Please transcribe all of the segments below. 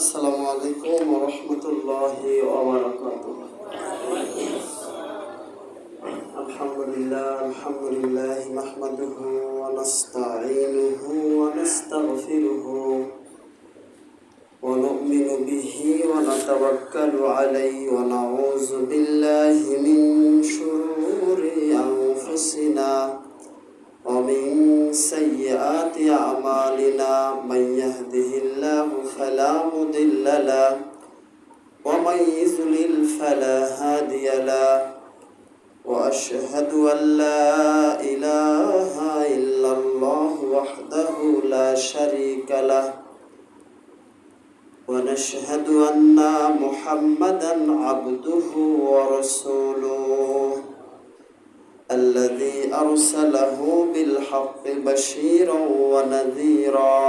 আসসালামু আলাইকুম ওয়া রাহমাতুল্লাহি ওয়া বারাকাতুহু। আলহামদুলিল্লাহ নাহমাদুহু ওয়া নাস্তাঈনুহু ওয়া নাস্তাগফিরুহু ওয়া নু'মিনু বিহি ওয়া নাতাওয়াক্কালু আলাইহি ওয়া নাউযু বিল্লাহি মিন শুরুরি আনফুসিনা ومن سيئات أعمالنا من يهده الله فلا مضل له ومن يضلل فلا هادي له وأشهد أن لا إله إلا الله وحده لا شريك له ونشهد أن محمدا عبده ورسوله الذي أرسله بالحق بشيرا ونذيرا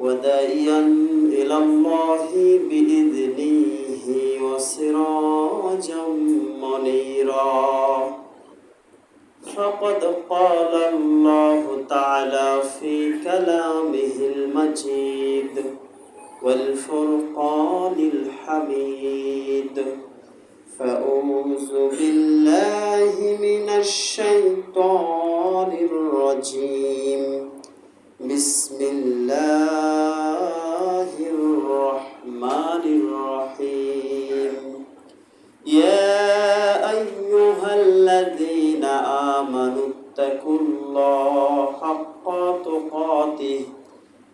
وداعيا إلى الله بإذنه وسراجا منيرا فقد قال الله تعالى في كلامه المجيد والفرقان الحميد فأعوذ بالله من الشيطان الرجيم بسم الله الرحمن الرحيم يا أيها الذين آمنوا اتقوا الله حق تقاته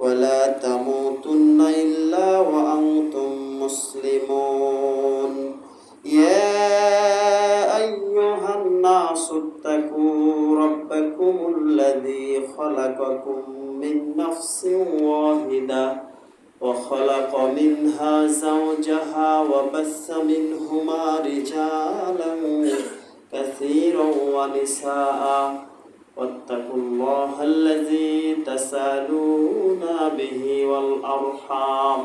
ولا تموتن إلا وأنتم مسلمون يا أيها الناس اتقوا ربكم الذي خلقكم من نفس واحدة وخلق منها زوجها وبث منهما رجالا كثيرا ونساء واتقوا الله الذي تسألون به والأرحام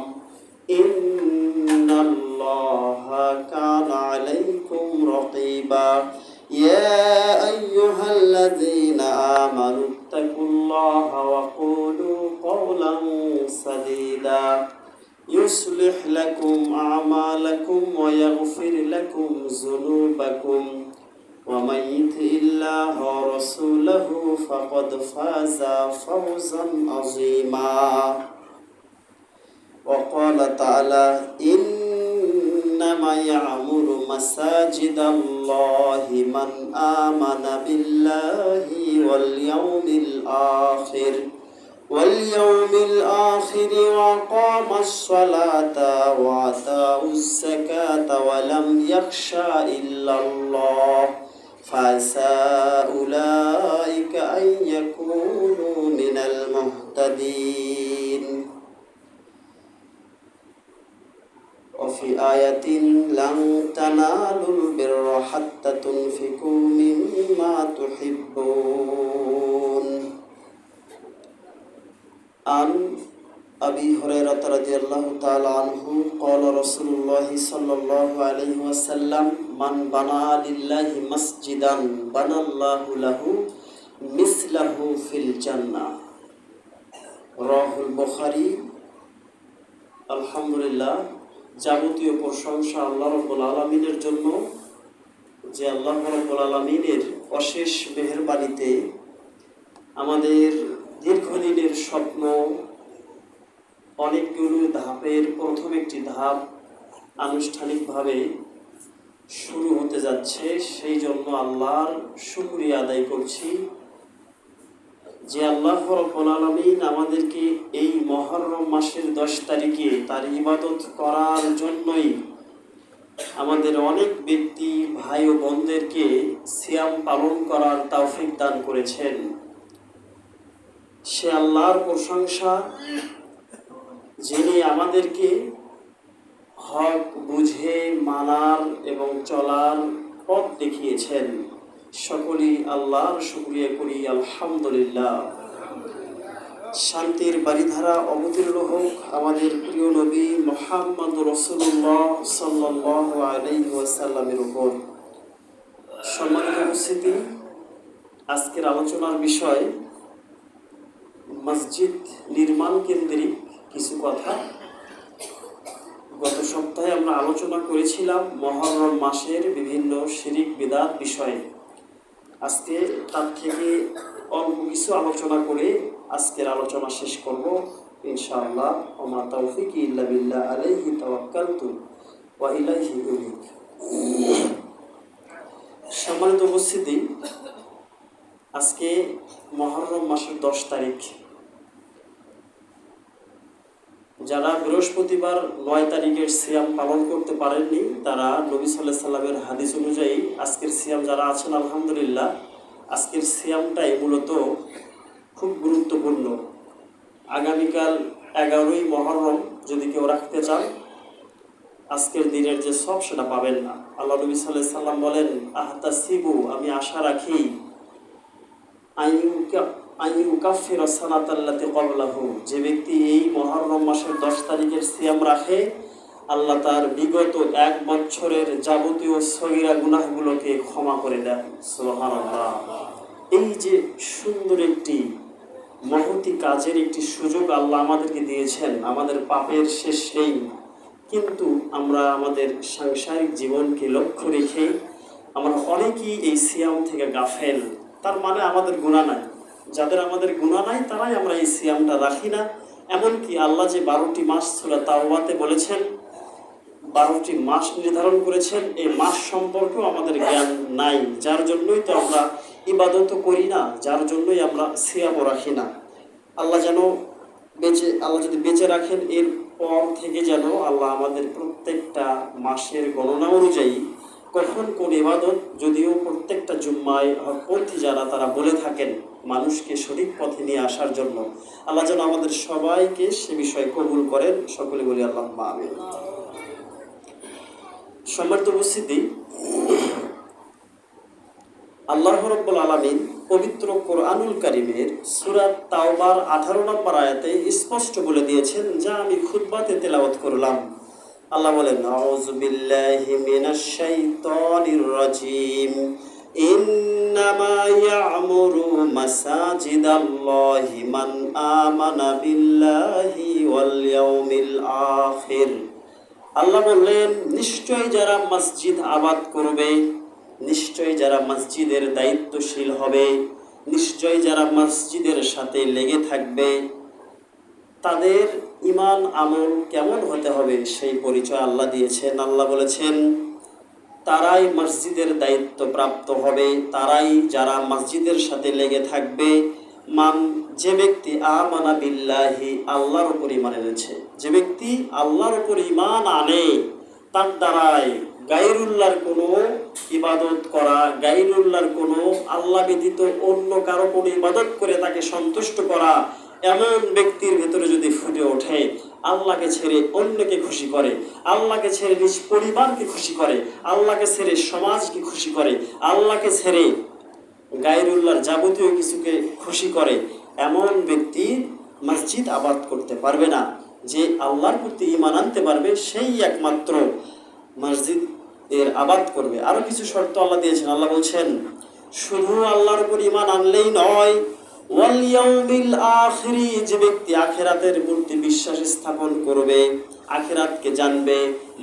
إن الله كان عليكم رقيبا يا أيها الذين آمنوا اتقوا الله وقولوا قولا سديدا يصلح لكم أعمالكم ويغفر لكم ذنوبكم ومن يطع الله ورسوله فقد فاز فوزا عظيما وقال تعالى إنما يعمر مساجد الله من آمن بالله واليوم الآخر وقام الصلاة وآتى الزكاة ولم يخشى إلا الله فعسى أولئك أن يكونوا من المهتدين وفي آية لن تنالوا البر حتى تنفقوا مما تحبون عن أبي هريرة رضي الله تعالى عنه قال رسول الله صلى الله عليه وسلم من بنى لله مسجدا بنى الله له مثله في الجنة رواه البخاري আলহামদুলিল্লাহ যাবতীয় প্রশংসা আল্লাহ রাব্বুল আলামিনের জন্য, যে আল্লাহ রাব্বুল আলামিনের অশেষ মেহেরবানিতে আমাদের দীর্ঘদিনের স্বপ্ন অনেকগুলো ধাপের প্রথম একটি ধাপ আনুষ্ঠানিকভাবে শুরু হতে যাচ্ছে। সেই জন্য আল্লাহর শুকরিয়া আদায় করছি যে আল্লাহ রাব্বুল আলামিন আমাদেরকে এই মুহররম মাসের 10 তারিখে তার ইবাদত করার জন্যই আমাদের অনেক ব্যক্তি ভাই ও বোনদেরকে সিয়াম পালন করার তৌফিক দান করেছেন। সে আল্লাহর প্রশংসা যিনি আমাদেরকে হক বুঝে মানার এবং চলার পথ দেখিয়েছেন। সকলেই আল্লাহর শুকরিয়া করি আলহামদুলিল্লাহ। শান্তির বারিধারা অবতীর্ণ হোক আমাদের প্রিয় নবী মুহাম্মদ রাসূলুল্লাহ সাল্লাল্লাহু আলাইহি ওয়াসাল্লামের উপর। সম্মানিত উপস্থিতি, আজকের আলোচনার বিষয় মসজিদ নির্মাণ কেন্দ্রিক কিছু কথা। গত সপ্তাহে আমরা আলোচনা করেছিলাম মুহররম মাসের বিভিন্ন শিরিক বিদআত বিষয়ে। আজকে তার থেকে অল্প কিছু আলোচনা করে আজকের আলোচনা শেষ করব ইনশাআল্লাহ। ওমা তাওফিকি ইল্লা বিল্লাহ আলাইহি তাওয়াক্কালতু ওয়া ইলাইহি উনীব। সম্মানিত উপস্থিতি, আজকে মুহররম মাসের 10 তারিখ। যারা বৃহস্পতিবার 9 তারিখের সিয়াম পালন করতে পারেননি, তারা নবী সাল্লাল্লাহু আলাইহি সাল্লামের হাদিস অনুযায়ী আজকের সিয়াম যারা আছেন আলহামদুলিল্লাহ, আজকের সিয়ামটাই মূলত খুব গুরুত্বপূর্ণ। আগামীকাল 11ই মুহররম যদি কেউ রাখতে চান, আজকের দিনের যে সব সেটা পাবেন না। আল্লাহ নবী সাল্লাল্লাহু আলাইহি সাল্লাম বলেন, আহতাসিবু, আমি আশা রাখি, আইয়ুকাফিরা সানাতাল্লাতি ক্বাবলাহু, যে ব্যক্তি এই মুহররম মাসের 10 তারিখের সিয়াম রাখে, আল্লাহ তার বিগত 1 বছরের যাবতীয় সগীরা গুনাহগুলোকে ক্ষমা করে দেন। সুবহানাল্লাহ। এই যে সুন্দর একটি মহতি কাজের একটি সুযোগ আল্লাহ আমাদেরকে দিয়েছেন, আমাদের পাপের শেষ নেই, কিন্তু আমরা আমাদের সাংসারিক জীবনকে লক্ষ্য রেখে আমরা অনেকেই এই সিয়াম থেকে গাফেল। তার মানে আমাদের গুনাহ নাই, যাদের আমাদের গুনাহ নাই তারাই আমরা এই সিয়ামটা রাখি না। এমনকি আল্লাহ যে 12টি মাস সূরা তাওবাতে বলেছেন, 12টি মাস নির্ধারণ করেছেন, এই মাস সম্পর্কেও আমাদের জ্ঞান নাই, যার জন্যই তো আমরা ইবাদত করি না, যার জন্যই আমরা সিয়ামও রাখি না। আল্লাহ যদি বেঁচে রাখেন, এর পর থেকে যেন আল্লাহ আমাদের প্রত্যেকটা মাসের গণনা অনুযায়ী কখন কোন ইবাদত, যদিও প্রত্যেকটা জুম্মায় হকপন্থী যারা তারা বলে থাকেন মানুষকে সঠিক পথে নিয়ে আসার জন্য, আল্লাহ যেন আমাদের সবাইকে সে বিষয়ে কবুল করেন। সকলে বলি আল্লাহুম্মা আমিন। সম্মানিত উপস্থিতি, আল্লাহ রাব্বুল আলামিন পবিত্র কোরআনুল কারীমের সূরা তাওবার 18 নম্বর আয়াতে স্পষ্ট বলে দিয়েছেন, যা আমি খুতবাতে তেলাওয়াত করলাম। আল্লাহ বলেন, আউযু বিল্লাহি মিনাশ শাইতানির রাজীম, ইন্নামা ইয়া'মুরু মাসাজিদাল্লাহি মান আমানা বিল্লাহি ওয়াল ইয়াউমিল আখির। আল্লাহ বললেন, নিশ্চয় যারা মসজিদ আবাদ করবে, নিশ্চয় যারা মসজিদের দায়িত্বশীল হবে, নিশ্চয় যারা মসজিদের সাথে লেগে থাকবে, তাদের ঈমান আমল কেমন হতে হবে সেই পরিচয় আল্লাহ দিয়েছেন। আল্লাহ বলেছেন, তারাই মসজিদের দায়িত্ব প্রাপ্ত হবে, তারাই যারা মসজিদের সাথে লেগে থাকবে। যে ব্যক্তি আমানা বিল্লাহি, আল্লাহর উপর ঈমান এনেছে, যে ব্যক্তি আল্লাহর উপর ঈমান আনে, তার দ্বারাই গায়রুল্লাহর কোনো ইবাদত করা, গায়রুল্লাহর কোনো, আল্লাহ ব্যতীত অন্য কারো কোনো ইবাদত করে তাকে সন্তুষ্ট করা, এমন ব্যক্তির ভেতরে যদি ফুটে ওঠে, আল্লাহকে ছেড়ে অন্যকে খুশি করে, আল্লাহকে ছেড়ে নিজ পরিবারকে খুশি করে, আল্লাহকে ছেড়ে সমাজকে খুশি করে, আল্লাহকে ছেড়ে গায়রুল্লাহর যাবতীয় কিছুকে খুশি করে, এমন ব্যক্তি মসজিদ আবাদ করতে পারবে না। যে আল্লাহর প্রতি ঈমান আনতে পারবে, সেই একমাত্র মসজিদ এর আবাদ করবে। আরো কিছু শর্ত আল্লাহ দিয়েছেন। আল্লাহ বলছেন, শুধু আল্লাহর উপর ঈমান আনলেই নয়, ওয়াল ইয়াউমিল আখিরি, যে ব্যক্তি আখিরাতের প্রতি বিশ্বাস স্থাপন করবে, আখিরাতকে জানবে,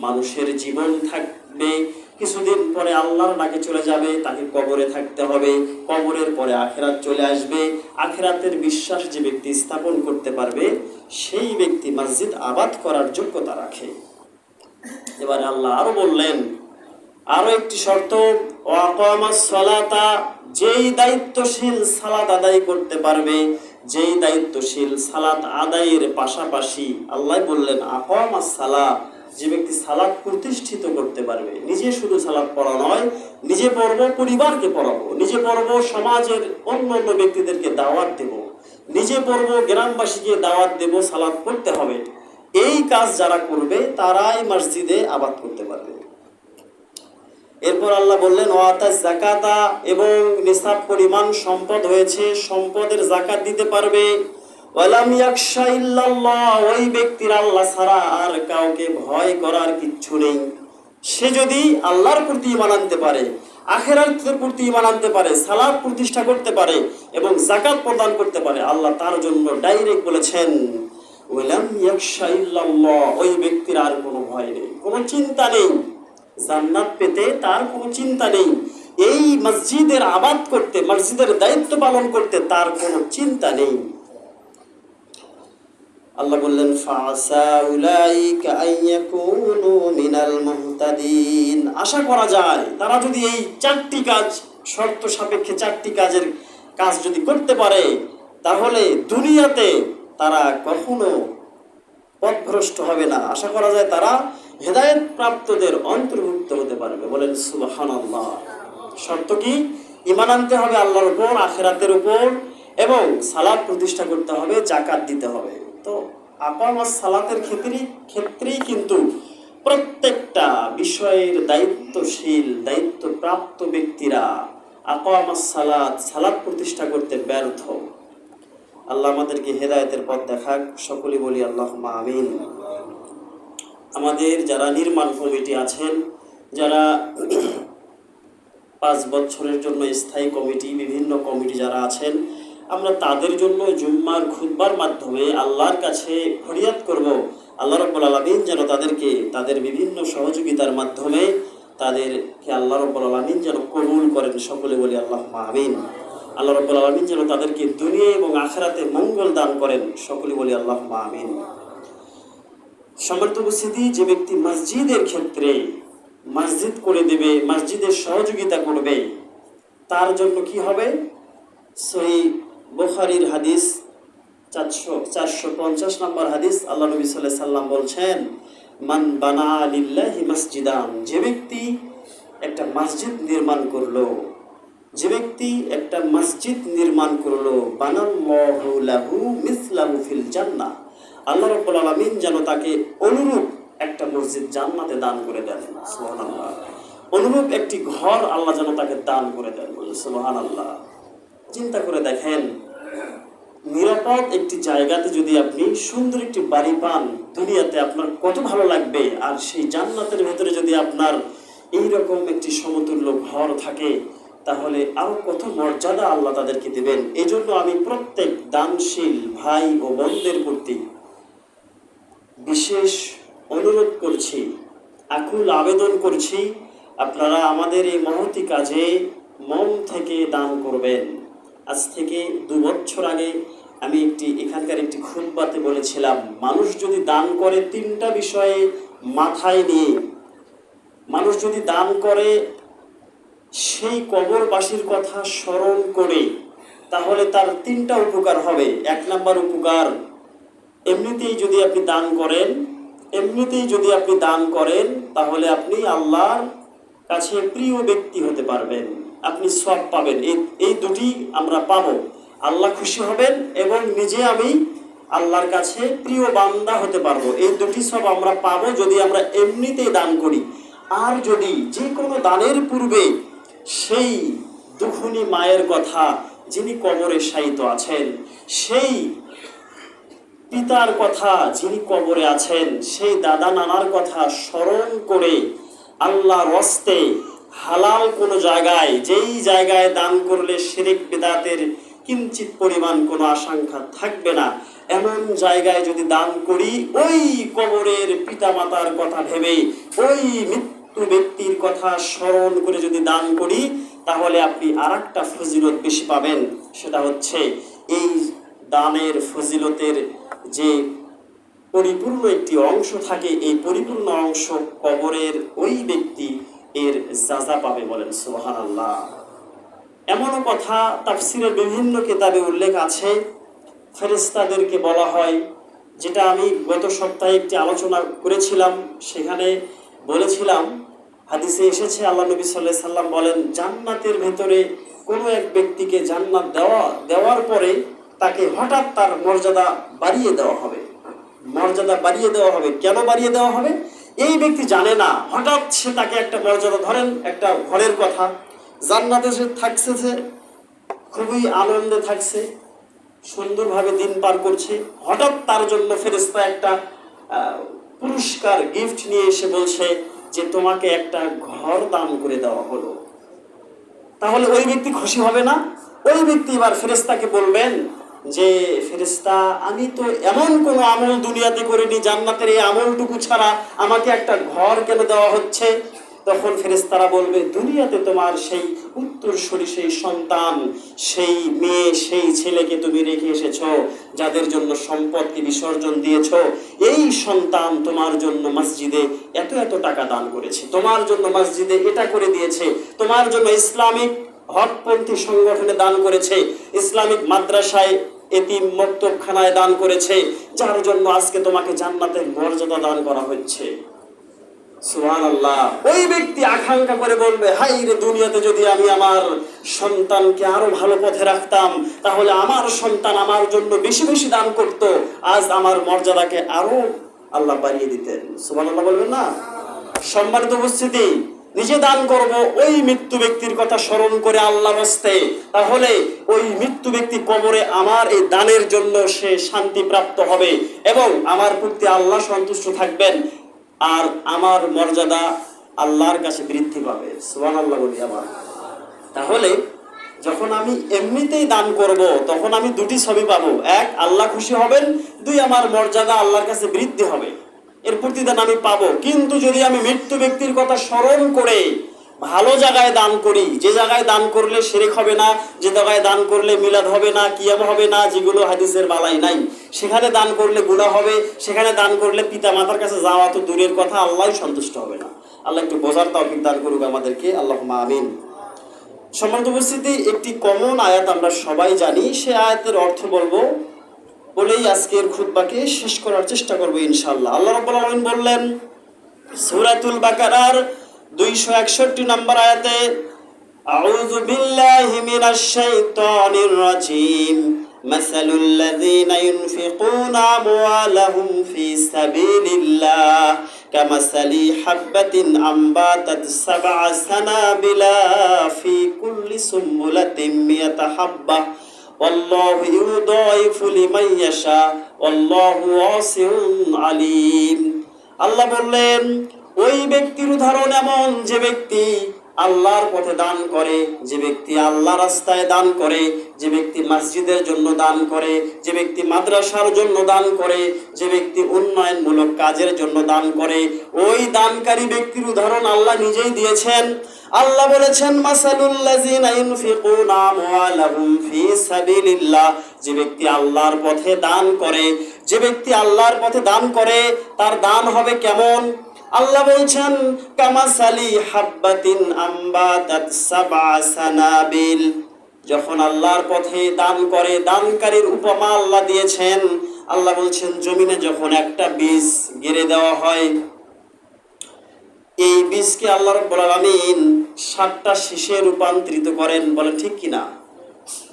মানুষের জীবন থাকবে, কিছুদিন পরে আল্লাহর ডাকে চলে যাবে, তাকে কবরে থাকতে হবে, কবরের পরে আখিরাত চলে আসবে, আখিরাতের বিশ্বাস যে ব্যক্তি স্থাপন করতে পারবে, সেই ব্যক্তি মসজিদ আবাদ করার যোগ্যতা রাখে। এবারে আল্লাহ আরো বললেন, আরো একটি শর্ত, ওয়াকামাস সালাতা, যেই দায়িত্বশীল সালাত আদায় করতে পারবে, যেই দায়িত্বশীল সালাত আদায়ের পাশাপাশি, আল্লাহ বললেন আকামাস সালাত, যে ব্যক্তি সালাত প্রতিষ্ঠিত করতে পারবে, নিজে শুধু সালাত পড়া নয়, নিজে পড়বো, পরিবারকে পড়াবো, নিজে পড়বো, সমাজের অন্য অন্য ব্যক্তিদেরকে দাওয়াত দেব, নিজে পড়বো, গ্রামবাসীকে দাওয়াত দেব, সালাত পড়তে হবে, এই কাজ যারা করবে তারাই মসজিদে আবাদ করতে পারবে। এরপর আল্লাহ বললেন, ওয়াতা যাকাতা, এবং নিসাব পরিমাণ সম্পদ হয়েছে, সম্পদের যাকাত দিতে পারবে। ওয়ালাম ইয়াখশা ইল্লাল্লাহ, ওই ব্যক্তির আল্লাহ ছাড়া আর কাউকে ভয় করার কিচ্ছু নেই। সে যদি আল্লাহর প্রতি ঈমান আনতে পারে, আখিরাতের প্রতি ঈমান আনতে পারে, সালাত প্রতিষ্ঠা করতে পারে এবং যাকাত প্রদান করতে পারে, আল্লাহ তার জন্য ডাইরেক্ট বলেছেন, ওয়ালাম ইয়াখশা ইল্লাল্লাহ, ওই ব্যক্তির আর কোনো ভয় নেই, কোনো চিন্তা নেই, জান্নাত পেতে তার কোনো চিন্তা নেই, এই মসজিদের আবাদ করতে, মসজিদের দায়িত্ব পালন করতে তার কোনো চিন্তা নেই। আল্লাহ বললেন ফাসা উলাইকা আইয়াকুনু মিনাল মুহতাদিন, আশা করা যায় তারা যদি এই চারটি কাজ, শর্ত সাপেক্ষে চারটি কাজ যদি করতে পারে, তাহলে দুনিয়াতে তারা কখনো পথভ্রষ্ট হবে না। আশা করা যায় তারা হেদায়েত প্রাপ্তদের অন্তর্ভুক্ত হতে পারবে। বলেন সুবহানাল্লাহ। শর্ত কি? ঈমান আনতে হবে আল্লাহর উপর, আখিরাতের উপর, এবং সালাত প্রতিষ্ঠা করতে হবে, যাকাত দিতে হবে। তো আকামাস সালাতের ক্ষেত্রেই কিন্তু প্রত্যেকটা বিষয়ের দায়িত্বশীল, দায়িত্বপ্রাপ্ত ব্যক্তিরা আকামাস সালাত প্রতিষ্ঠা করতে ব্যর্থ। আল্লাহ আমাদেরকে হেদায়েতের পথ দেখাক, সকলে বলি আল্লাহুম্মা আমিন। আমাদের যারা নির্মাণ কমিটি আছেন, যারা 5 বছরের জন্য স্থায়ী কমিটি, বিভিন্ন কমিটি যারা আছেন, আমরা তাদের জন্য জুম্মার খুতবার মাধ্যমে আল্লাহর কাছে ফরিয়াদ করব, আল্লাহ রাব্বুল আলামিন যেন তাদেরকে তাদের বিভিন্ন সহযোগিতার মাধ্যমে তাদেরকে আল্লাহ রাব্বুল আলামিন যেন কবুল করেন। সকলে বলি আল্লাহুম্মা আমিন। আল্লাহ রাব্বুল আলামিন যেন তাদেরকে দুনিয়া এবং আখিরাতে মঙ্গল দান করেন। সকলে বলি আল্লাহুম্মা আমিন। সম্মানিত উপস্থিতি, যে ব্যক্তি মসজিদের ক্ষেত্রে মসজিদ করে দেবে, মসজিদের সহযোগিতা করবে, তার জন্য কি হবে? সহিহ বুখারীর হাদিস 450 নম্বর হাদিস, আল্লাহ নবী সাল্লাল্লাহু আলাইহি সাল্লাম বলছেন, মান বানা লিল্লাহি মসজিদান, যে ব্যক্তি একটা মসজিদ নির্মাণ করলো, যে ব্যক্তি একটা মসজিদ নির্মাণ করলো, বানাল্লাহু লাহু মিসলাহু ফিল জান্নাহ, আল্লাহ রাব্বুল আলামিন যেন তাকে অনুরূপ একটা মসজিদ জান্নাতে দান করে দেন। সুবহানাল্লাহ। অনুরূপ একটি ঘর আল্লাহ যেন তাকে দান করে দেন। সুবহানাল্লাহ। চিন্তা করে দেখেন, নিরাপদ একটি জায়গাতে যদি আপনি সুন্দর একটি বাড়ি পান, দুনিয়াতে আপনার কত ভালো লাগবে। আর সেই জান্নাতের ভেতরে যদি আপনার এইরকম একটি সমতুল্য ঘর থাকে, তাহলে আরো কত মর্যাদা আল্লাহ তাদেরকে দেবেন। এজন্য আমি প্রত্যেক দানশীল ভাই ও বোনদের প্রতি বিশেষ অনুরোধ করছি, আকুল আবেদন করছি, আপনারা আমাদের এই মহতি কাজে মন থেকে দান করবেন। আজ থেকে 2 বছর আগে আমি এখানকার একটি খুতবাতে বলেছিলাম, মানুষ যদি দান করে 3টা বিষয়ে মাথায় নিয়ে, মানুষ যদি দান করে সেই কবরবাসীর কথা স্মরণ করে, তাহলে তার 3টা উপকার হবে। 1 নাম্বার উপকার, এমনিতেই যদি আপনি দান করেন, তাহলে আপনি আল্লাহর কাছে প্রিয় ব্যক্তি হতে পারবেন, আপনি সওয়াব পাবেন। এই দুটি আমরা পাবো, আল্লাহ খুশি হবেন এবং নিজে আমি আল্লাহর কাছে প্রিয় বান্দা হতে পারবো। এই দুটি সওয়াব আমরা পাবো যদি আমরা এমনিতেই দান করি। আর যদি যে কোনো দানের পূর্বে সেই দুখুনি মায়ের কথা, যিনি কবরে শায়িত আছেন, সেই পিতার কথা যিনি কবরে আছেন, সেই দাদা নানার কথা স্মরণ করে আল্লাহর ওয়াস্তে হালাল কোনো জায়গায়, যেই জায়গায় দান করলে শিরক বিদআতের কিঞ্চিত পরিমাণ কোনো আশঙ্কা থাকবে না, এমন জায়গায় যদি দান করি, ওই কবরের পিতামাতার কথা ভেবে, ওই মৃত্যু ব্যক্তির কথা স্মরণ করে যদি দান করি, তাহলে আপনি আরেকটা ফজিলত বেশি পাবেন। সেটা হচ্ছে এই দানের ফজিলতের যে পরিপূর্ণ একটি অংশ থাকে, এই পরিপূর্ণ অংশ কবরের ওই ব্যক্তি এর যাজা পাবে। বলেন সুবহানাল্লাহ। এমনও কথা তাফসীরের বিভিন্ন কিতাবে উল্লেখ আছে, ফেরেশতাদেরকে বলা হয়, যেটা আমি গত সপ্তাহে একটি আলোচনা করেছিলাম, সেখানে বলেছিলাম, হাদিসে এসেছে, আল্লাহ নবী সাল্লাল্লাহু আলাইহি সাল্লাম বলেন, জান্নাতের ভেতরে কোনো এক ব্যক্তিকে জান্নাত দেওয়ার পরে তাকে হঠাৎ তার মর্যাদা বাড়িয়ে দেওয়া হবে। কেন বাড়িয়ে দেওয়া হবে? এই ব্যক্তি জানে না, হঠাৎ সে তাকে একটা মর্যাদা, ধরেন একটা ঘরের কথা, জান্নাতে সে থাকছে, খুবই আনন্দে থাকছে, সুন্দরভাবে দিন পার করছে, হঠাৎ তার জন্য ফেরেশতা একটা পুরস্কার গিফট নিয়ে এসে বলছে যে তোমাকে একটা ঘর দান করে দেওয়া হলো। তাহলে ওই ব্যক্তি খুশি হবে না? ওই ব্যক্তি এবার ফেরেশতাকে বলবেন যে ফেরেশতা, আমি তো এমন কোনো আমল দুনিয়াতে করিনি, জান্নাতের এই আমলটুকু ছাড়া আমাকে একটা ঘর কেন দেওয়া হচ্ছে? তখন ফেরেশতারা বলবে, দুনিয়াতে তোমার সেই উত্তরসূরি, সেই সন্তান, সেই মেয়ে, সেই ছেলেকে তুমি রেখে এসেছো, যাদের জন্য সম্পদকে বিসর্জন দিয়েছো। এই সন্তান তোমার জন্য মসজিদে এত এত টাকা দান করেছে, তোমার জন্য মসজিদে এটা করে দিয়েছে, তোমার জন্য ইসলামিক হকপন্থী সংগঠনে দান করেছে, ইসলামিক মাদ্রাসায়, এতিম মক্তবখানায় দান করেছে, যার জন্য আজকে তোমাকে জান্নাতের মর্যাদা দান করা হচ্ছে। সুবহানাল্লাহ। ওই ব্যক্তি আকাঙ্ক্ষা করে বলবে, হাই রে, দুনিয়াতে যদি আমি আমার সন্তানকে আরো ভালো পথে রাখতাম, তাহলে আমার সন্তান আমার জন্য বেশি বেশি দান করত, আজ আমার মর্যাদাকে আরো আল্লাহ বাড়িয়ে দিতেন। সুবহানাল্লাহ বলবেন না? সম্মানিত উপস্থিতি, নিজে দান করব ওই মৃত্যু ব্যক্তির কথা স্মরণ করে আল্লাহর হস্তে, তাহলে ওই মৃত্যু ব্যক্তি কবরে আমার এই দানের জন্য সে শান্তি প্রাপ্ত হবে এবং আমার প্রতি আল্লাহ সন্তুষ্ট থাকবেন, আর আমার মর্যাদা আল্লাহর কাছে বৃদ্ধি পাবে। সুবহানাল্লাহ বলি আমার। তাহলে যখন আমি এমনিতেই দান করব, তখন আমি দুটি ছবি পাবো, এক, আল্লাহ খুশি হবেন, দুই, আমার মর্যাদা আল্লাহর কাছে বৃদ্ধি হবে, এর প্রতিদান আমি পাবো। কিন্তু যদি আমি মৃত্যু ব্যক্তির কথা স্মরণ করে ভালো জায়গায় দান করি, যে জায়গায় দান করলে শিরক হবে না, যে জায়গায় দান করলে মিলাদ হবে না, কিয়াম হবে না, যেগুলো হাদিসের বালাই নাই, সেখানে দান করলে গুনাহ হবে, সেখানে দান করলে পিতা মাতার কাছে যাওয়া তো দূরের কথা, আল্লাহ সন্তুষ্ট হবে না। আল্লাহ একটু বোঝার তৌফিক দান করুক আমাদেরকে, আল্লাহুম্মা আমিন। সম্মানিত উপস্থিতি, একটি কমন আয়াত আমরা সবাই জানি, সে আয়াতের অর্থ বলবো বলেই আজকের খুতবাকে শেষ করার চেষ্টা করবো ইনশাআল্লাহ। আল্লাহ রাব্বুল আলামিন বললেন সূরাতুল বাকারার 261 নম্বর আয়াতে, আউযু বিল্লাহি মিনাশ শাইতানির রাজীম, মাসালুল লাযীনা ইউনফিকুনা আমওয়ালাহুম ফি সাবিলিল্লাহ কামাসালি হাববাতিন আমবাতাত সাবআ সানাবিলা ফি কুল্লি সুম্বুলাতিন মিয়াতা হাব্বা ওয়াল্লাহু ইউদাইফু লিমান ইয়াশা ওয়াল্লাহু ওয়াসিউন আলীম। আল্লাহ বললেন, ওই ব্যক্তির উদাহরণ এমন যে ব্যক্তি আল্লাহর পথে দান করে, যে ব্যক্তি আল্লাহর রাস্তায় দান করে, যে ব্যক্তি মসজিদের জন্য দান করে, যে ব্যক্তি মাদ্রাসার জন্য দান করে, যে ব্যক্তি উন্নয়নমূলক কাজের জন্য দান করে, ওই দানকারী ব্যক্তির উদাহরণ আল্লাহ নিজেই দিয়েছেন। আল্লাহ বলেছেন, মাসালুল লাযিনা ইউনফিকুনা আমওয়ালাহুম ফি সাবিলিল্লাহ, যে ব্যক্তি আল্লাহর পথে দান করে, যে ব্যক্তি আল্লাহর পথে দান করে, তার দান হবে কেমন? আল্লাহ বলছেন, কামাসালি হাববাতিন আমবাতাত সাবআ সানাবিল, যখন আল্লাহর পথে দান করে, দানকারীর উপমা আল্লাহ দিয়েছেন। আল্লাহ বলছেন, জমিনে যখন একটা বীজ গেড়ে দেওয়া হয়, এই বীজকে আল্লাহ রাব্বুল আলামিন 7টা শীষে রূপান্তরিত করেন। বলেন ঠিক কিনা?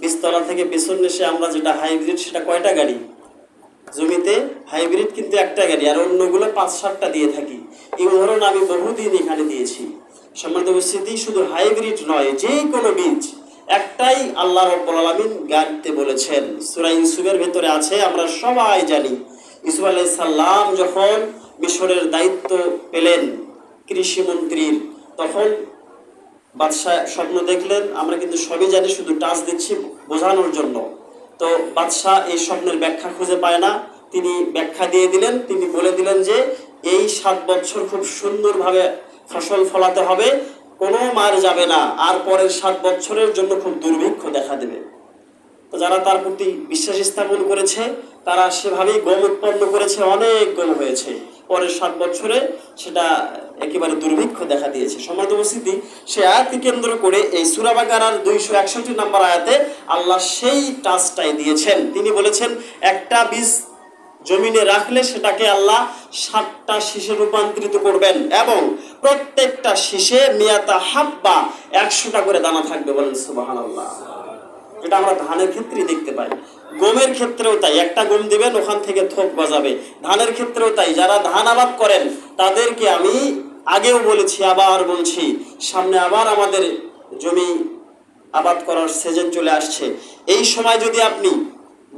বীজতলা থেকে পেছন এসে আমরা যেটা হাইব্রিড, সেটা কয়টা গাড়ি? জমিতে হাইব্রিড কিন্তু একটা গাড়ি, আর অন্যগুলো 5-7টা দিয়ে থাকি। এই উদাহরণ আমি বহুদিন এখানে দিয়েছি। সম্মানিত উপস্থিতি, শুধু হাইব্রিড নয়, যে কোনো বীজ একটাই আল্লাহ রাব্বুল আলামিন গাড়তে বলেছেন। সূরা ইউসুফের ভেতরে আছে, আমরা সবাই জানি, ইউসুফ আলাইহিস সালাম যখন মিশরের দায়িত্ব পেলেন কৃষি মন্ত্রীর, তখন বাদশাহ স্বপ্ন দেখলেন। আমরা কিন্তু সবই জানি, শুধু টাচ দিচ্ছি বোঝানোর জন্য। তো বাদশাহ এই স্বপ্নের ব্যাখ্যা খুঁজে পায় না, তিনি ব্যাখ্যা দিয়ে দিলেন। তিনি বলে দিলেন যে এই 7 বছর খুব সুন্দরভাবে ফসল ফলাতে হবে, কোনো মার যাবে না, আর পরের 7 বছরের জন্য খুব দুর্ভিক্ষ দেখা দেবে। তো যারা তার প্রতি বিশ্বাস স্থাপন করেছে, তারা সেভাবেই গম উৎপন্ন করেছে, অনেক গম হয়েছে। পরের 7 বছরে সেটা একেবারে দুর্ভিক্ষ দেখা দিয়েছে। সম্মানিত উপস্থিতি, সে আয়াতকে কেন্দ্র করে এই সূরা বাকারার 261 নম্বর আয়াতে আল্লাহ সেই টাচটাই দিয়েছেন। তিনি বলেছেন, একটা বীজ জমিনে রাখলে সেটাকে আল্লাহ 7টা শীষে রূপান্তরিত করবেন এবং প্রত্যেকটা শীষে মিয়াতা হাব্বা, 100টা করে দানা থাকবে। বলেন সুবহানাল্লাহ। এটা আমরা ধানের ক্ষেত্রেই দেখতে পাই, গমের ক্ষেত্রেও তাই। একটা গম দিবেন, ওখান থেকে থোক গজাবে। ধানের ক্ষেত্রেও তাই। যারা ধান আবাদ করেন তাদেরকে আমি আগেও বলেছি, আবার বলছি, সামনে আবার আমাদের জমি আবাদ করার সিজন চলে আসছে। এই সময় যদি আপনি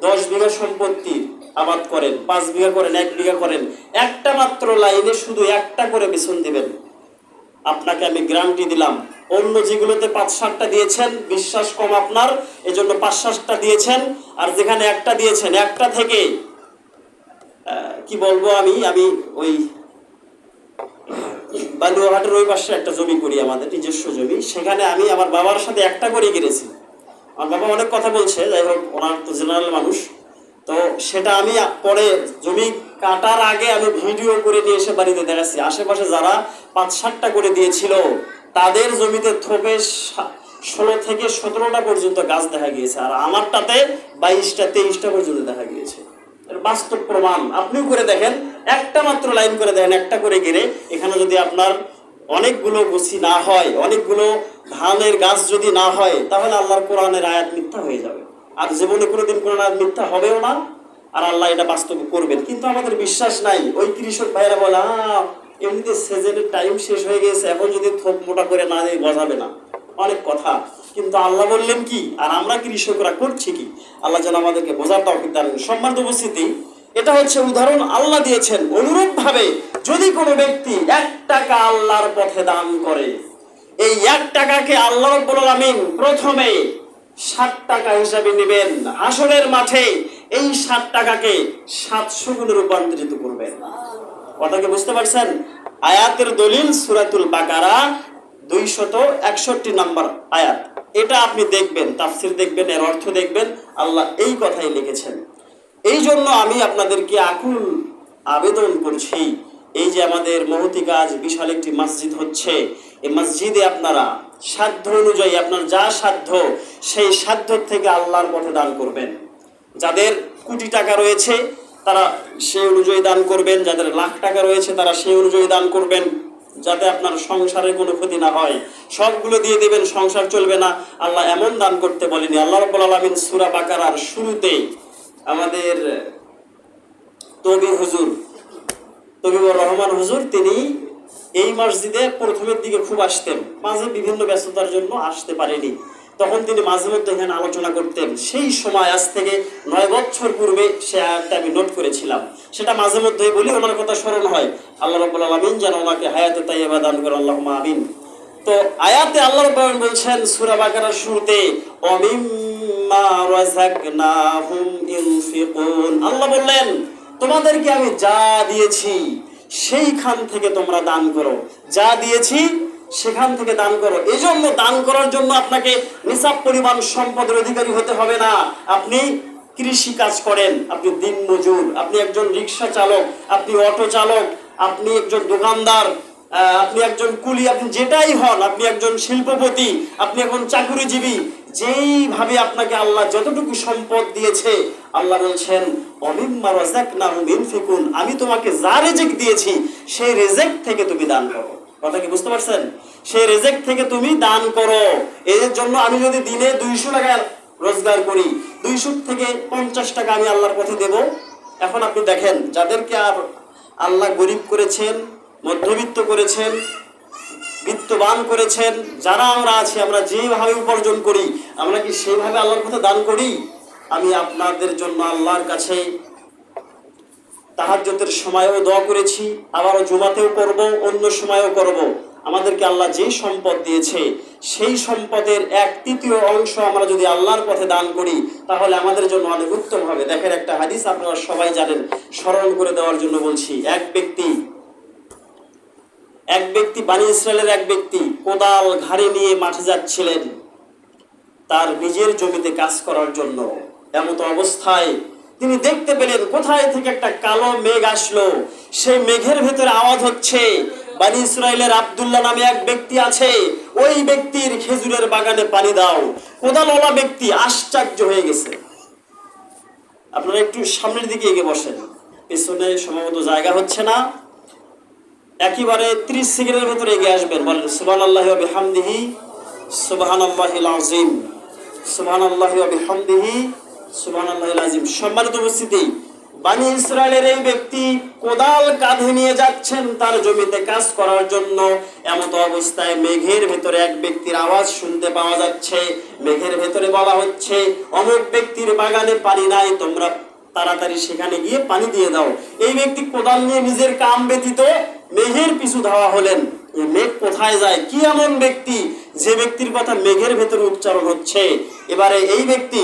10 বিঘা সম্পত্তি আবাদ করেন, 5 বিঘা করেন, 1 বিঘা করেন, একটা মাত্র লাইনে শুধু একটা করে বিছন দিবেন। আপনাকে আমি গ্যারান্টি দিলাম, অন্য যেগুলোতে 5-7টা দিয়েছেন বিশ্বাস কম আপনার, এজন্য 5-7টা দিয়েছেন, আর যেখানে একটা দিয়েছেন একটা থেকে কি বলবো আমি ওই বালুয়াঘাটের ওই পাশে একটা জমি করি, আমাদের নিজস্ব জমি, সেখানে আমি আমার বাবার সাথে একটা করে গিয়েছি। আমার বাবা অনেক কথা বলছে, যাই হোক ওনার তো জেনারেল মানুষ, তো সেটা আমি পরে জমি কাটার আগে আমি ভিডিও করে নিয়ে এসে বাড়িতে দেখাচ্ছি। আশেপাশে যারা 5-7টা করে দিয়েছিল তাদের জমিতে থোপে 16 থেকে 17টা পর্যন্ত গাছ দেখা গিয়েছে, আর আমারটাতে 22টা 23টা পর্যন্ত দেখা গিয়েছে। বাস্তব প্রমাণ, আপনিও করে দেখেন, একটা মাত্র লাইন করে দেখেন, একটা করে গেলে এখানে যদি আপনার অনেকগুলো গুছি না হয়, অনেকগুলো ধানের গাছ যদি না হয়, তাহলে আল্লাহর কোরআনের আয়াত মিথ্যা হয়ে যাবে। আর জীবনে কোনোদিন কোরআন আয়াত মিথ্যা হবেও না, আর আল্লাহ এটা বাস্তব করবেন। কিন্তু আমাদের বিশ্বাস নাই। ওই কৃষক ভাইরা বলে এমনিতে সিজনের টাইম শেষ হয়ে গেছে, এখন যদি থোপ মোটা করে না দিয়ে গজাবে না, অনেক কথা। কিন্তু আল্লাহ বললেন কি, আর আমরা কৃষকরা করছি কি? আল্লাহ যেন আমাদেরকে বোঝার তৌফিক দান করেন। সম্মানিত উপস্থিতি, এটা হচ্ছে উদাহরণ আল্লাহ দিয়েছেন। অনুরূপ ভাবে যদি কোনো ব্যক্তি 1 টাকা আল্লাহর পথে দান করে, এই 1 টাকাকে আল্লাহ রাব্বুল আলামিন প্রথমে 60 টাকা হিসাবে নেবেন, হাসরের মাঠে এই 60 টাকাকে 700 গুণে রূপান্তরিত করবেন। কথাকে বুঝতে পারছেন? আয়াতের দলিল সূরাতুল বাকারা 261 নম্বর আয়াত। এটা আপনি দেখবেন, তাফসীর দেখবেন, এর অর্থ দেখবেন, আল্লাহ এই কথাই লিখেছেন। এই জন্য আমি আপনাদেরকে আকুল আবেদন করছি, এই যে আমাদের মহতি কাজ বিশাল একটি মসজিদ হচ্ছে, এই মসজিদে আপনারা সাধ্য অনুযায়ী, আপনার যা সাধ্য সেই সাধ্য থেকে আল্লাহর পথে দান করবেন। যাদের কোটি টাকা রয়েছে তারা সেই অনুযায়ী দান করবেন, যাদের লাখ টাকা রয়েছে তারা সেই অনুযায়ী দান করবেন, যাতে আপনার সংসারে কোনো ক্ষতি না হয়। সবগুলো দিয়ে দেবেন, সংসার চলবে না। আল্লাহ এমন দান করতে বলেনি। আল্লাহ রাব্বুল আলামিন সূরা বাকারার শুরুতে আমাদের তবিবুর রহমান হুজুর, তিনি এই মসজিদে প্রথমের দিকে খুব আসতেন, মাঝে বিভিন্ন ব্যস্ততার জন্য আসতে পারেনি। তখন তিনি মাঝে মধ্যে এখানে আলোচনা করতেন। সেই সময় আজ থেকে 9 বছর পূর্বে সে আয়াতটা আমি নোট করেছিলাম, সেটা মাঝে মধ্যেই বলি, ওনার কথা স্মরণ হয়। আল্লাহ রাব্বুল আলামিন যেন ওনাকে হায়াতে তাইয়্যিবা দান করেন, আল্লাহুম্মা আমিন। তো আয়াতে আল্লাহ রাব্বুল আলামিন বলছেন সূরা বাকারার শুরুতে, ওমিম্মা রাযাকনাহুম ইনফিকুন। আল্লাহ বললেন তোমাদেরকে আমি যা দিয়েছি সেইখান থেকে তোমরা দান করো, যা দিয়েছি সেখান থেকে দান করো। এই জন্য দান করার জন্য আপনাকে নিসাব পরিমাণ সম্পদের অধিকারী হতে হবে না। আপনি কৃষি কাজ করেন, আপনি দিনমজুর, আপনি একজন রিক্সা চালক, আপনি অটো চালক, আপনি একজন দোকানদার, আপনি একজন কুলি, আপনি যেটাই হন, আপনি একজন শিল্পপতি, আপনি এখন চাকরিজীবী, যেইভাবে আপনাকে আল্লাহ যতটুকু সম্পদ দিয়েছে, আল্লাহ বলছেন ওমিম্মা রাযাকনাহুম ইনফিকুন, আমি তোমাকে যা রিজিক দিয়েছি সেই রিজিক থেকে তুমি দান করো। কথা কি বুঝতে পারছেন? সেই রিজিক থেকে তুমি দান করো। এর জন্য আমি যদি দিনে 200 টাকা রোজগার করি, 200 থেকে 50 টাকা আমি আল্লাহর পথে দেব। এখন আপনি দেখেন, যাদেরকে আর আল্লাহ গরিব করেছেন, মধ্যবিত্ত করেছেন, বিত্তবান করেছেন, যারা আমরা আছি, আমরা যেভাবে উপার্জন করি, আমরা কি সেভাবে আল্লাহর পথে দান করি? আমি আপনাদের জন্য আল্লাহর কাছে তাহাজ্জুদের সময়ও দোয়া করেছি, আবারও জুমাতেও করব, অন্য সময়ও করব। আমাদেরকে আল্লাহ যে সম্পদ দিয়েছে সেই সম্পদের 1/3 অংশ আমরা যদি আল্লাহর পথে দান করি, তাহলে আমাদের জন্য অনেক উত্তম হবে। দেখেন, একটা হাদিস আপনারা সবাই জানেন, স্মরণ করে দেওয়ার জন্য বলছি। এক ব্যক্তি বানী ইসরায়েলের এক ব্যক্তি কোদাল ঘাড়ে নিয়ে মাঠে যাচ্ছিলেন তার নিজের জমিতে কাজ করার জন্য। এমত অবস্থায় তিনি দেখতে পেলেন কোথায় থেকে একটা কালো মেঘ আসলো। সেই মেঘের ভেতরে আওয়াজ হচ্ছে, বানী ইসরায়েলের আব্দুল্লাহ নামে এক ব্যক্তি আছে, ওই ব্যক্তির খেজুরের বাগানে পানি দাও। কোদালওয়ালা ব্যক্তি আশ্চর্য হয়ে গেছে। আপনারা একটু সামনের দিকে এগিয়ে বসেন, পেছনে সম্ভবত জায়গা হচ্ছে না। একেবারে 30 সেকেন্ডের ভেতরে এগিয়ে আসবেন। বলেন সুবহানাল্লাহি ওয়া বিহামদিহি, সুবহানাল্লাহিল আযীম, সুবহানাল্লাহি ওয়া বিহামদিহি, সুবহানাল্লাহিল আযীম। সম্মানিত উপস্থিতি, বানী ইসরায়েলের এই ব্যক্তি কোদাল কাঁধে নিয়ে যাচ্ছেন তার জমিতে কাজ করার জন্য। এমত অবস্থায় মেঘের ভেতরে এক ব্যক্তির আওয়াজ শুনতে পাওয়া যাচ্ছে। মেঘের ভেতরে বলা হচ্ছে, অমুক ব্যক্তির বাগানে পানি নাই, তোমরা তাড়াতাড়ি সেখানে গিয়ে পানি দিয়ে দাও। এই ব্যক্তি কোদাল নিয়ে নিজের কাম ব্যতীত মেঘের পিছু ধাওয়া হলেন। এই মেঘ কোথায় যায়? কি এমন ব্যক্তি যে ব্যক্তির কথা মেঘের ভেতরে উচ্চারণ হচ্ছে? এবারে এই ব্যক্তি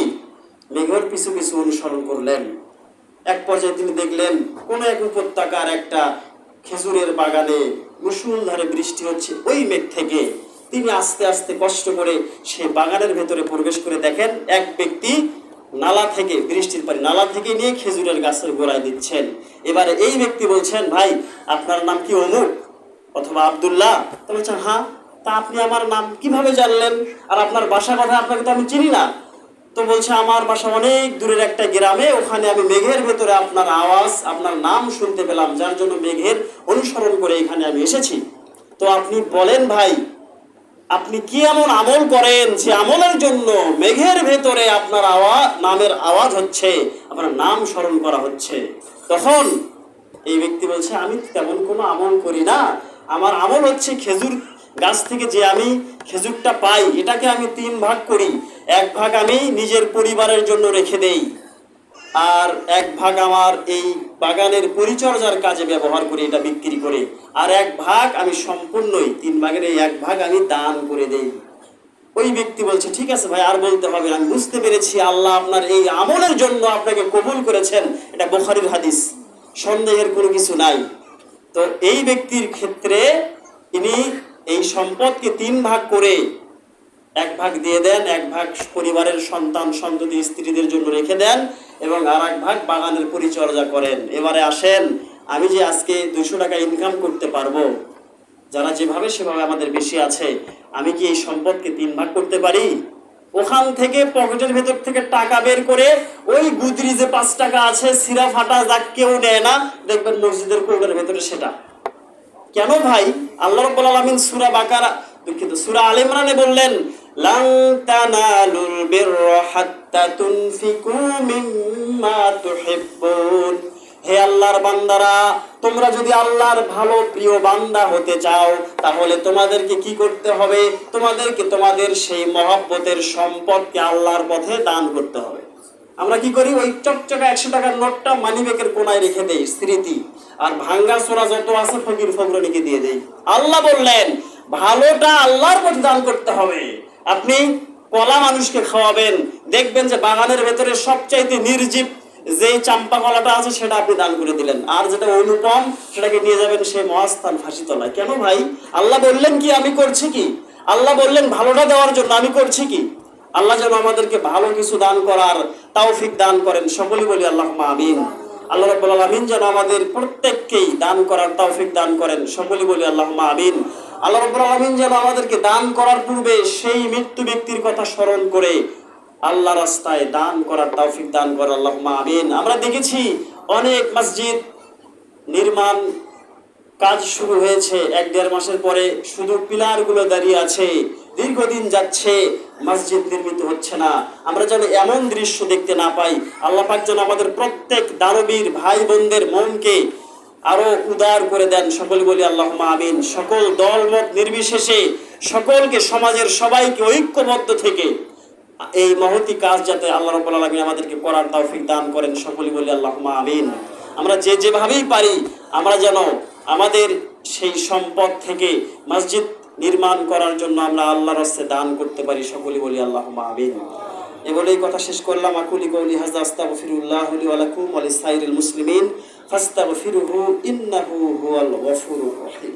মেঘের পিছু পিছু অনুসরণ করলেন। এক পর্যায়ে তিনি দেখলেন কোন এক উপত্যকার একটা খেজুরের বাগানে মুষলধারে বৃষ্টি হচ্ছে। ওই মেঘ থেকে তিনি আস্তে আস্তে কষ্ট করে সেই বাগানের ভেতরে প্রবেশ করে দেখেন এক ব্যক্তি নালা থেকে বৃষ্টির পানি নালা থেকে নিয়ে খেজুরের গাছের গোড়ায় দিচ্ছেন। এবারে এই ব্যক্তি বলছেন, ভাই আপনার নাম কি অমুক অথবা আব্দুল্লাহ? তো বলছেন, হ্যাঁ। তা আপনি আমার নাম কিভাবে জানলেন? আর আপনার বাসা কথা আপনাকে তো আমি চিনি না। তো বলছে, আমার বাসা অনেক দূরের একটা গ্রামে, ওখানে আমি মেঘের ভেতরে আপনার আওয়াজ আপনার নাম শুনতে পেলাম, যার জন্য মেঘের অনুসরণ করে এখানে আমি এসেছি। তো আপনি বলেন ভাই, আপনি কি এমন আমল করেন যে আমলের জন্য মেঘের ভেতরে আপনার নামের আওয়াজ হচ্ছে, আপনার নাম স্মরণ করা হচ্ছে? তখন এই ব্যক্তি বলছে, আমি তেমন কোনো আমল করি না, আমার আমল হচ্ছে খেজুর গাছ থেকে যে আমি খেজুরটা পাই এটাকে আমি 3 ভাগ করি। 1 ভাগ আমি নিজের পরিবারের জন্য রেখে দেই, আর 1 ভাগ আমার এই বাগানের পরিচর্যার কাজে ব্যবহার করি, এটা বিক্রি করে, আর 1 ভাগ আমি সম্পূর্ণই 3 ভাগের এই 1 ভাগ আমি দান করে দেই। ওই ব্যক্তি বলছে, ঠিক আছে ভাই, আর বলতে হবে না, আমি বুঝতে পেরেছি আল্লাহ আপনার এই আমলের জন্য আপনাকে কবুল করেছেন। এটা বুখারীর হাদিস, সন্দেহের কোনো কিছু নাই। তো এই ব্যক্তির ক্ষেত্রে ইনি এই সম্পদকে 3 ভাগ করে 1 ভাগ দিয়ে দেন, 1 ভাগ পরিবারের সন্তান সন্ততি স্ত্রীদের জন্য রেখে দেন, এবং আর 1 ভাগ বাগানের পরিচর্যা করেন। এবারে আসেন, আমি যে আজকে 200 টাকা ইনকাম করতে পারবো, যারা যেভাবে সেভাবে আমাদের বেশি আছে, আমি কি এই সম্পদকে 3 ভাগ করতে পারি? ওখান থেকে পকেটের ভেতর থেকে টাকা বের করে ওই গুদরি যে 5 টাকা আছে সিরা ফাটা যা কেউ নেয় না, দেখবেন মসজিদের কোণের ভেতরে সেটা। কেন ভাই? আল্লাহ রাব্বুল আলামিন সূরা বাকারা সূরা আলে ইমরানে বললেন, লান তানালুল বিররা হাত্তা তুনফিকু মিম্মা তুহিব্বুন। হে আল্লাহর বান্দারা, তোমরা যদি আল্লাহর ভালো প্রিয় বান্দা হতে চাও, তাহলে তোমাদেরকে কি করতে হবে? তোমাদেরকে তোমাদের সেই মহব্বতের সম্পদকে আল্লাহর পথে দান করতে হবে। আমরা কি করি? ওই চকচকা 100 টাকার নোটটা মানিব্যাগের কোনায় রেখে দেই, স্মৃতি, আর ভাঙ্গা চোরা যত আছে ফকির ফকরনিকে দিয়ে দেই। আল্লাহ বললেন ভালোটা আল্লাহর পথে দান করতে হবে। আপনি কলা মানুষকে খাওয়াবেন, দেখবেন যে বাগানের ভেতরে সবচাইতে নির্জীব যেই চাম্পা কলাটা আছে সেটা আপনি দান করে দিলেন, আর যেটা অনুপম সেটাকে নিয়ে যাবেন সেই মহাস্থান ফাঁসি তলায়। কেন ভাই? আল্লাহ বললেন কি আমি করছি কি? আল্লাহ বললেন ভালোটা দেওয়ার জন্য, আমি করছি কি? আল্লাহ যেন আমাদেরকে ভালো কিছু দান করার তৌফিক দান করেন, সকলেই বলি আল্লাহুম্মা আমিন। আল্লাহ রাব্বুল আলামিন যেন আমাদের প্রত্যেককেই দান করার তৌফিক দান করেন, সকলেই বলি আল্লাহুম্মা আমিন। আল্লাহ রাব্বুল আলামিন যেন আমাদেরকে দান করার পূর্বে সেই মৃত্যু ব্যক্তির কথা স্মরণ করে আল্লাহ রাস্তায় দান করার তৌফিক দান করেন, আল্লাহুম্মা আমিন। আমরা দেখেছি অনেক মসজিদ নির্মাণ কাজ শুরু হয়েছে, 1-1.5 মাসের পরে শুধু পিলারগুলো দাঁড়িয়ে আছে, দীর্ঘদিন যাচ্ছে, মসজিদ নির্মিত হচ্ছে না। আমরা যেন এমন দৃশ্য দেখতে না পাই। আল্লাহ পাক যেন আমাদের প্রত্যেক দানবীর ভাই বোনদের মনকে আরো উদার করে দেন, সকলে বলি আল্লাহুম্মা আমিন। সকল দলমত নির্বিশেষে সকলকে, সমাজের সবাইকে ঐক্যবদ্ধ থেকে এই মহতি কাজ যাতে আল্লাহ রাব্বুল আলামিন আমাদেরকে করার তৌফিক দান করেন, সকলে বলি আল্লাহুম্মা আমিন। আমরা যেভাবেই পারি আমরা যেন আমাদের সেই সম্পদ থেকে মসজিদ নির্মাণ করার জন্য আমরা আল্লাহর রাস্তায় দান করতে পারি, সকলে বলি আল্লাহুম্মা আমিন। এ বলেই কথা শেষ করলাম। আকুলি কওলি হাযা আস্তাগফিরুল্লাহ লি ওয়া লাকুম ওয়া লিসাইরিল মুসলিমিন ফাস্তাগফিরুহু ইন্নাহু হুয়াল গফুরুর রহিম।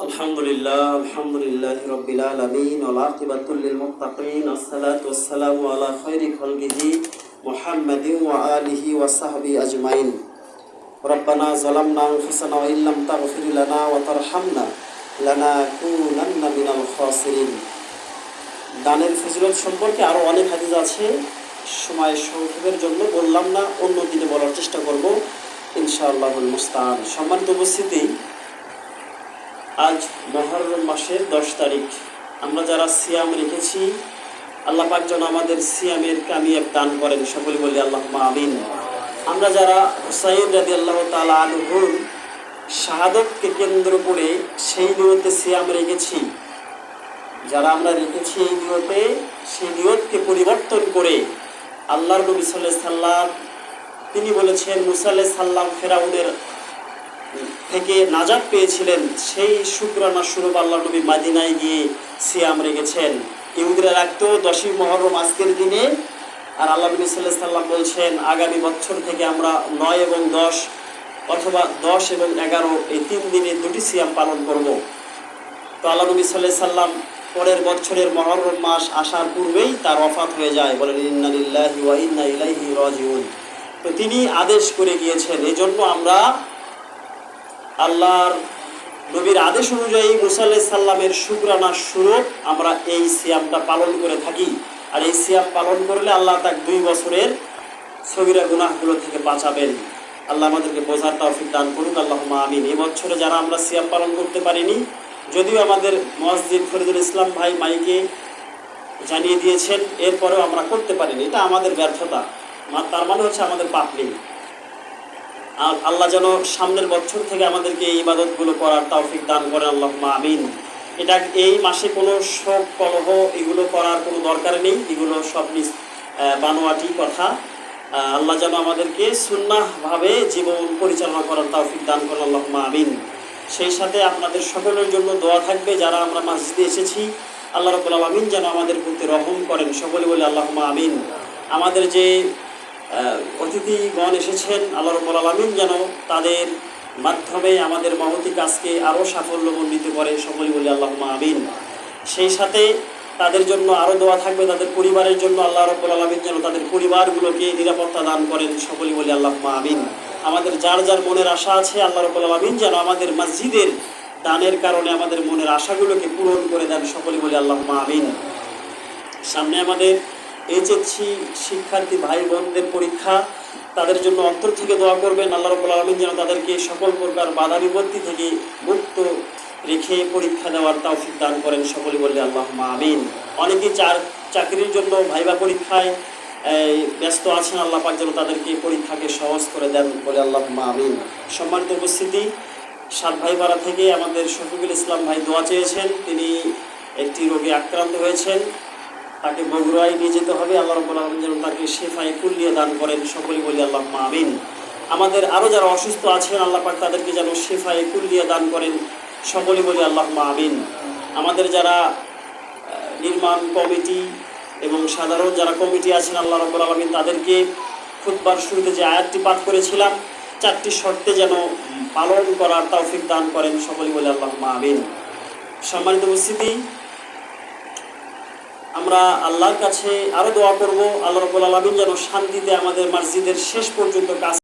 আলহামদুলিল্লাহি রাব্বিল আলামিন ওয়াল আকিবাতু লিল মুত্তাকিন আসসালাতু ওয়াসসালামু আলা খায়রি খালকিহি মুহাম্মাদিন ওয়া আলিহি ওয়া সাহবিহি আজমাইন। রব্বানা যালামনা আনফুসানা ওয়া ইল্লাম তাগফির লানা ওয়া তারহামনা লানাকুনান্না মিনাল খাসিরিন। দানের ফজিলত সম্পর্কে আরো অনেক হাদিস আছে, সময় সংক্ষেপের জন্য বললাম না, অন্য দিনে বলার চেষ্টা করব ইনশাআল্লাহুল মুস্তাআন। সম্মানিত উপস্থিতি, আজ মুহররম মাসের 10 তারিখ। আমরা যারা সিয়াম রেখেছি আল্লাহ পাক যেন আমাদের সিয়ামের কামিয়াব দান করেন, সকলে বলি আল্লাহুম্মা আমিন। আমরা যারা হুসাইন রাদিয়াল্লাহু তাআলা আনহুর শাহাদাতকে কেন্দ্র করে সেই নিয়তে সিয়াম রেখেছি, যারা আমরা রেখেছি এই নিয়তে, সেই নিয়তকে পরিবর্তন করে আল্লাহর নবী সাল্লাল্লাহু আলাইহি সাল্লাম তিনি বলেছেন মুসা আলাইহিস সালাম ফেরাউনের থেকে নাজাত পেয়েছিলেন, সেই শুকরানা স্বরূপ আল্লাহর নবী মদিনায় গিয়ে সিয়াম রেখেছেন। ইহুদিরা রাখতো 10ই মুহররম আজকের দিনে, আর আল্লাহ নবী সাল্লাল্লাহু আলাইহি সাল্লাম বলছেন আগামী বছর থেকে আমরা 9 এবং 10 অথবা 10 এবং 11 এই 3 দিনে 2টি সিয়াম পালন করব। তো আল্লাহ নবী সাল্লাল্লাহু আলাইহি সাল্লাম পরের বছরের মুহররম মাস আসার পূর্বেই তার ওফাত হয়ে যায়। বলেন ইন্না লিল্লাহি ওয়া ইন্না ইলাইহি রাজিউন। তো তিনি আদেশ করে গিয়েছেন, এজন্য আমরা আল্লাহর নবীর আদেশ অনুযায়ী মুসা আলাইহিস সালামের শুকরানা স্বরূপ আমরা এই সিয়ামটা পালন করে থাকি। আর এই সিয়াম পালন করলে আল্লাহ তাকে 2 বছরের সগীরা গুনাহগুলো থেকে বাঁচাবেন। আল্লাহ আমাদেরকে বোঝার তৌফিক দান করুক, আল্লাহুম্মা আমিন। এই বছরে যারা আমরা সিয়াম পালন করতে পারিনি, যদিও আমাদের মসজিদ ফরিদুল ইসলাম ভাই মাইকে জানিয়ে দিয়েছেন, এরপরেও আমরা করতে পারিনি, এটা আমাদের ব্যর্থতা, তার মানে হচ্ছে আমাদের পাপ নেই। আর আল্লাহ যেন সামনের বছর থেকে আমাদেরকে এই ইবাদতগুলো করার তৌফিক দান করেন, আল্লাহুম্মা আমিন। এটা এই মাসে কোনো শোক কলহ এগুলো করার কোনো দরকার নেই, এগুলো সব বানোয়াটি কথা। আল্লাহ যেন আমাদেরকে সুন্নাহভাবে জীবন পরিচালনা করার তৌফিক দান করেন, আল্লাহুম্মা আমিন। সেই সাথে আপনাদের সকলের জন্য দোয়া থাকবে, যারা আমরা মসজিদে এসেছি আল্লাহ রাব্বুল আলামিন যেন আমাদের প্রতি রহম করেন, সকলে বলে আল্লাহুম্মা আমিন। আমাদের যে অতিথিগণ এসেছেন আল্লাহ রাব্বুল আলামিন যেন তাদের মাধ্যমে আমাদের মহতী কাজকে আরও সাফল্যমণ্ডিত করে, সকলে বলে আল্লাহুম্মা আমিন। সেই সাথে তাদের জন্য আরও দোয়া থাকবে, তাদের পরিবারের জন্য আল্লাহ রাব্বুল আলামিন যেন তাদের পরিবারগুলোকে নিরাপত্তা দান করেন, সকলে বলে আল্লাহুম্মা আমিন। আমাদের যার যার মনের আশা আছে আল্লাহ রাব্বুল আলামিন যেন আমাদের মসজিদের দানের কারণে আমাদের মনের আশাগুলোকে পূরণ করে দেন, সকলে বলে আল্লাহুম্মা আমিন। সামনে আমাদের এইচএসসি শিক্ষার্থী ভাই বোনদের পরীক্ষা, তাদের জন্য অন্তর থেকে দোয়া করবেন, আল্লাহ রাব্বুল আলামিন যেন তাদেরকে সকল প্রকার বাধা বিপত্তি থেকে মুক্ত রেখে পরীক্ষা দেওয়ার তৌফিক দান করেন, সকলে বলে আল্লাহুম্মা আমিন। অনেকেই চাকরির জন্য ভাইবা পরীক্ষায় ব্যস্ত আছেন, আল্লাহ পাক যেন তাদেরকে পরীক্ষাকে সহজ করে দেন, বলে আল্লাহুম্মা আমিন। সম্মানিত উপস্থিতি, 7 ভাইপাড়া থেকে আমাদের শফিকুল ইসলাম ভাই দোয়া চেয়েছেন, তিনি একটি রোগে আক্রান্ত হয়েছেন, তাকে বগুড়ায় নিয়ে যেতে হবে, আল্লাহ রাব্বুল আলামিন যেন তাকে শিফায়ে কুল্লিয়া দান করেন, সকলে বলি আল্লাহুম্মা আমিন। আমাদের আরও যারা অসুস্থ আছেন আল্লাহ পাক তাদেরকে যেন শিফায়ে কুল্লিয়া দান করেন, সকলে বলি আল্লাহুম্মা আমিন। আমাদের যারা নির্মাণ কমিটি এবং সাধারণ যারা কমিটি আছেন আল্লাহ রাব্বুল আলামিন তাদেরকে খুতবার শুরুতে যে আয়াতটি পাঠ করেছিলাম 4টি শর্তে যেন পালন করার তৌফিক দান করেন, সকলে বলি আল্লাহুম্মা আমিন। সম্মানিত উপস্থিতি, আমরা আল্লাহর কাছে আরও দোয়া করব, আল্লাহ রাব্বুল আলামিন যেন শান্তিতে আমাদের মসজিদের শেষ পর্যন্ত কাজ